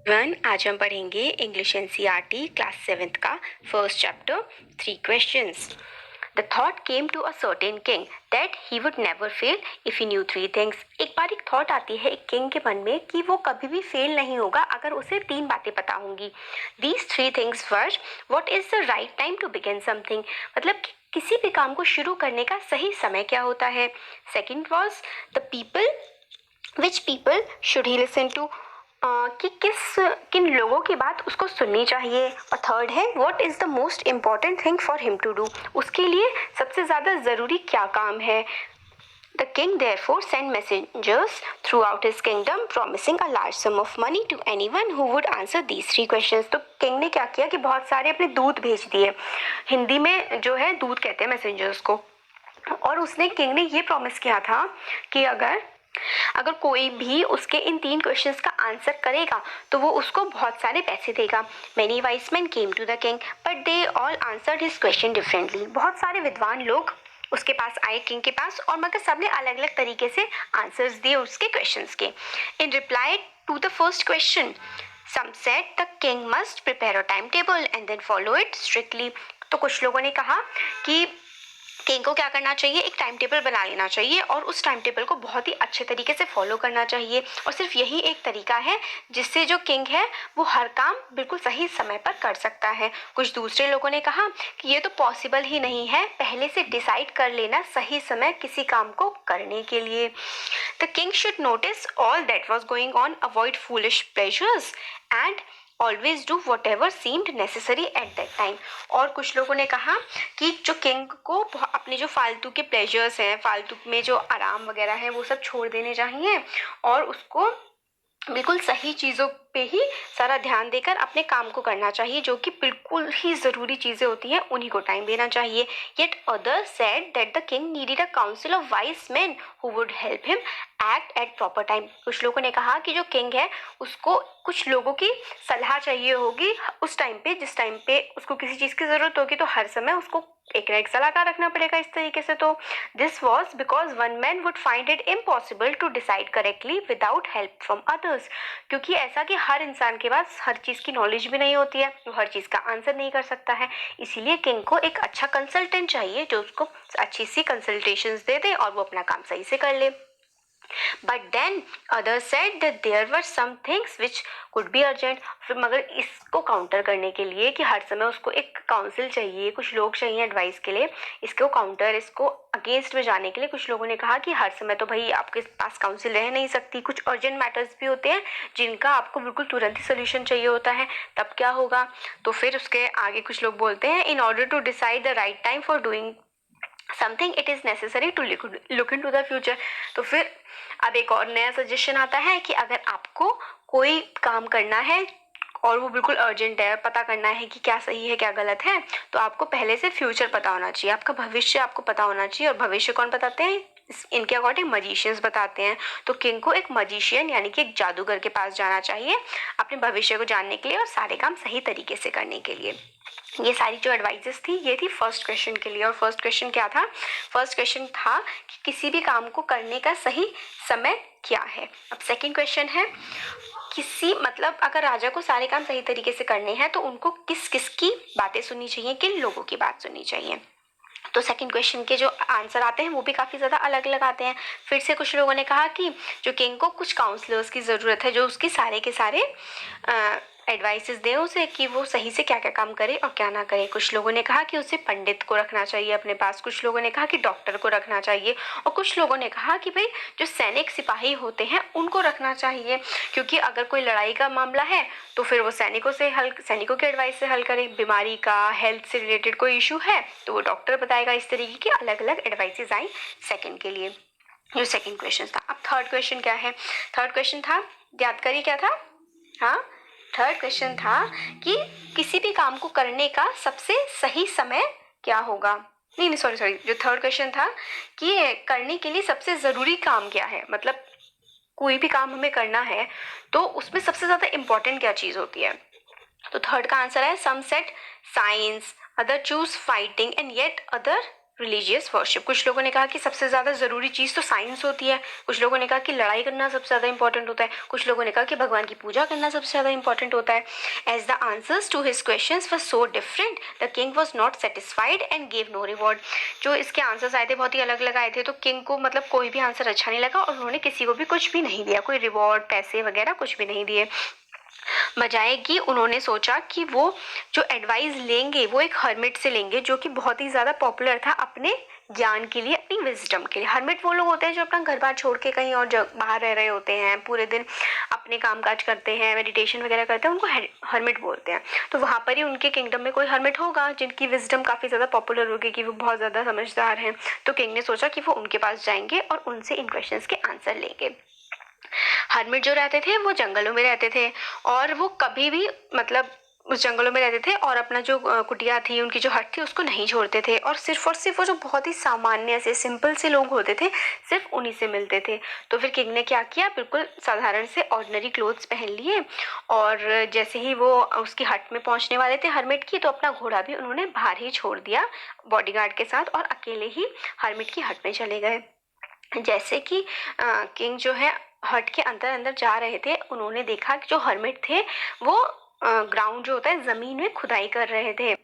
One आज हम पढ़ेंगे इंग्लिश एनसीईआरटी क्लास 7th का first chapter 3 questions. The thought came to a certain king that he would never fail if he knew three things. एक बार एक thought आती है एक किंग के मन में कि वो कभी भी फेल नहीं होगा अगर उसे तीन बातें पता होंगी. These three things were what is the right time to begin something. मतलब कि किसी भी काम को शुरू करने का सही समय क्या होता है. Second was the people which people should he listen to. कि किन लोगों की बात उसको सुननी चाहिए. और थर्ड है what is the most important thing for him to do. उसके लिए सबसे ज्यादा जरूरी क्या काम है. The king therefore sent messengers throughout his kingdom promising a large sum of money to anyone who would answer these three questions. तो king ने क्या किया कि बहुत सारे अपने दूत भेज दिए. हिंदी में जो है दूत कहते हैं मैसेंजर्स को. और उसने किंग ने ये प्रॉमिस किया था कि अगर कोई भी उसके इन तीन क्वेश्चंस का आंसर करेगा तो वो उसको बहुत सारे पैसे देगा. Many wise man came to the king but they all answered his question differently. बहुत सारे विद्वान लोग उसके पास आए किंग के पास और मगर सबने अलग अलग तरीके से आंसर्स दिए उसके क्वेश्चंस के. In reply to the first question some said the king must prepare a timetable and then follow it strictly. तो कुछ लोगों ने कहा कि किंग को क्या करना चाहिए, एक टाइम टेबल बना लेना चाहिए और उस टाइम टेबल को बहुत ही अच्छे तरीके से फॉलो करना चाहिए. और सिर्फ यही एक तरीका है जिससे जो किंग है वो हर काम बिल्कुल सही समय पर कर सकता है. कुछ दूसरे लोगों ने कहा कि ये तो पॉसिबल ही नहीं है, पहले से डिसाइड कर लेना सही समय किसी काम को करने के लिए. The king should notice all that was going on, avoid foolish pleasures and always do what ever seemed necessary at that time. और कुछ लोगों ने कहा कि जो किंग को अपने जो फालतू के प्लेजर्स हैं, फालतू में जो आराम वगैरह है वो सब छोड़ देने चाहिए और उसको बिल्कुल सही चीज़ों पे ही सारा ध्यान देकर अपने काम को करना चाहिए. जो कि बिल्कुल ही ज़रूरी चीज़ें होती हैं उन्हीं को टाइम देना चाहिए. Yet others said that the king needed a council of wise man who would help him act at proper time. कुछ लोगों ने कहा कि जो किंग है उसको कुछ लोगों की सलाह चाहिए होगी उस टाइम पे, जिस टाइम पे उसको किसी चीज़ की ज़रूरत होगी तो हर समय उसको एक ना एक सलाहकार रखना पड़ेगा इस तरीके से. तो this was because one man would find it impossible to decide correctly without help from others. क्योंकि ऐसा कि हर इंसान के पास हर चीज़ की नॉलेज भी नहीं होती है, वो हर चीज़ का आंसर नहीं कर सकता है. इसीलिए किंग को एक अच्छा कंसल्टेंट चाहिए जो उसको अच्छी सी कंसल्टेशंस दे दे और वो अपना काम सही से कर ले. But then others said that there were some things which could be urgent. फिर मगर इसको काउंटर करने के लिए कि हर समय उसको एक काउंसिल चाहिए, कुछ लोग चाहिए एडवाइस के लिए, इसको काउंटर इसको अगेंस्ट में जाने के लिए कुछ लोगों ने कहा कि हर समय तो भाई आपके पास काउंसिल रह नहीं सकती, कुछ अर्जेंट मैटर्स भी होते हैं जिनका आपको बिल्कुल तुरंत ही सोल्यूशन चाहिए होता है. तब क्या होगा. तो फिर उसके आगे कुछ लोग बोलते हैं in order to decide the right time for doing something it is necessary to look into the future. तो फिर अब एक और नया सजेशन आता है कि अगर आपको कोई काम करना है और वो बिल्कुल अर्जेंट है, पता करना है कि क्या सही है क्या गलत है, तो आपको पहले से फ्यूचर पता होना चाहिए, आपका भविष्य आपको पता होना चाहिए. और भविष्य कौन बताते हैं, इनके अकॉर्डिंग मजिशियंस बताते हैं. तो किंग को एक मजिशियन यानी कि एक जादूगर के पास जाना चाहिए अपने भविष्य को जानने के लिए और सारे काम सही तरीके से करने के लिए. ये सारी जो एडवाइजेस थी ये थी फर्स्ट क्वेश्चन के लिए. और फर्स्ट क्वेश्चन क्या था, फर्स्ट क्वेश्चन था कि किसी भी काम को करने का सही समय क्या है. अब सेकंड क्वेश्चन है मतलब अगर राजा को सारे काम सही तरीके से करने हैं तो उनको किस किस की बातें सुननी चाहिए, किन लोगों की बात सुननी चाहिए. तो सेकंड क्वेश्चन के जो आंसर आते हैं वो भी काफ़ी ज़्यादा अलग अलग आते हैं. फिर से कुछ लोगों ने कहा कि जो किंग को कुछ काउंसलर्स की ज़रूरत है जो उसके सारे के सारे एडवाइसेस दें उसे कि वो सही से क्या क्या काम करे और क्या ना करे. कुछ लोगों ने कहा कि उसे पंडित को रखना चाहिए अपने पास, कुछ लोगों ने कहा कि डॉक्टर को रखना चाहिए और कुछ लोगों ने कहा कि भाई जो सैनिक सिपाही होते हैं उनको रखना चाहिए. क्योंकि अगर कोई लड़ाई का मामला है तो फिर वो सैनिकों के एडवाइस से हल करें. बीमारी का, हेल्थ से रिलेटेड कोई इशू है तो वो डॉक्टर बताएगा. इस तरीके की अलग अलग एडवाइसेस आई सेकंड के लिए. जो सेकंड क्वेश्चन था. अब थर्ड क्वेश्चन क्या है, थर्ड क्वेश्चन था, याद करिए क्या था. हाँ, थर्ड क्वेश्चन था कि किसी भी काम को करने का सबसे सही समय क्या होगा. नहीं सॉरी जो थर्ड क्वेश्चन था कि करने के लिए सबसे ज़रूरी काम क्या है. मतलब कोई भी काम हमें करना है तो उसमें सबसे ज़्यादा इम्पोर्टेंट क्या चीज़ होती है. तो थर्ड का आंसर है some said science, other choose fighting and yet other religious worship. कुछ लोगों ने कहा कि सबसे ज़्यादा ज़रूरी चीज़ तो साइंस होती है, कुछ लोगों ने कहा कि लड़ाई करना सबसे ज़्यादा इंपॉर्टेंट होता है, कुछ लोगों ने कहा कि भगवान की पूजा करना सबसे ज़्यादा इंपॉर्टेंट होता है। As the answers to his questions were so different the king was not satisfied and gave no reward. जो इसके आंसर्स आए थे बहुत ही अलग अलग आए थे, तो किंग को मतलब कोई भी आंसर अच्छा नहीं लगा और उन्होंने किसी को भी कुछ भी नहीं दिया, कोई रिवॉर्ड पैसे वगैरह कुछ भी नहीं दिए। बजाय कि उन्होंने सोचा कि वो जो एडवाइस लेंगे वो एक हर्मिट से लेंगे जो कि बहुत ही ज़्यादा पॉपुलर था अपने ज्ञान के लिए, अपनी विजडम के लिए। हर्मिट वो लोग होते हैं जो अपना घर बार छोड़ के कहीं और बाहर रह रहे होते हैं, पूरे दिन अपने काम काज करते हैं, मेडिटेशन वगैरह करते हैं, उनको हर्मिट बोलते हैं। तो वहाँ पर ही उनके किंगडम में कोई हर्मिट होगा जिनकी विजडम काफ़ी ज़्यादा पॉपुलर होगी, कि वो बहुत ज़्यादा समझदार हैं। तो किंग ने सोचा कि वो उनके पास जाएंगे और उनसे इन क्वेश्चन के आंसर लेंगे। हर्मिट जो रहते थे वो जंगलों में रहते थे और वो कभी भी मतलब उस जंगलों में रहते थे और अपना जो कुटिया थी, उनकी जो हट थी, उसको नहीं छोड़ते थे और सिर्फ वो जो बहुत ही सामान्य से सिंपल से लोग होते थे सिर्फ उन्हीं से मिलते थे। तो फिर किंग ने क्या किया, बिल्कुल साधारण से ऑर्डिनरी क्लोथ्स पहन लिए और जैसे ही वो उसकी हट में पहुंचने वाले थे हर्मिट की, तो अपना घोड़ा भी उन्होंने बाहर ही छोड़ दिया बॉडीगार्ड के साथ और अकेले ही हर्मिट की हट में चले गए। जैसे कि किंग जो है हट के अंदर अंदर जा रहे थे, उन्होंने देखा कि जो हर्मिट थे वो ग्राउंड जो होता है जमीन में खुदाई कर रहे थे।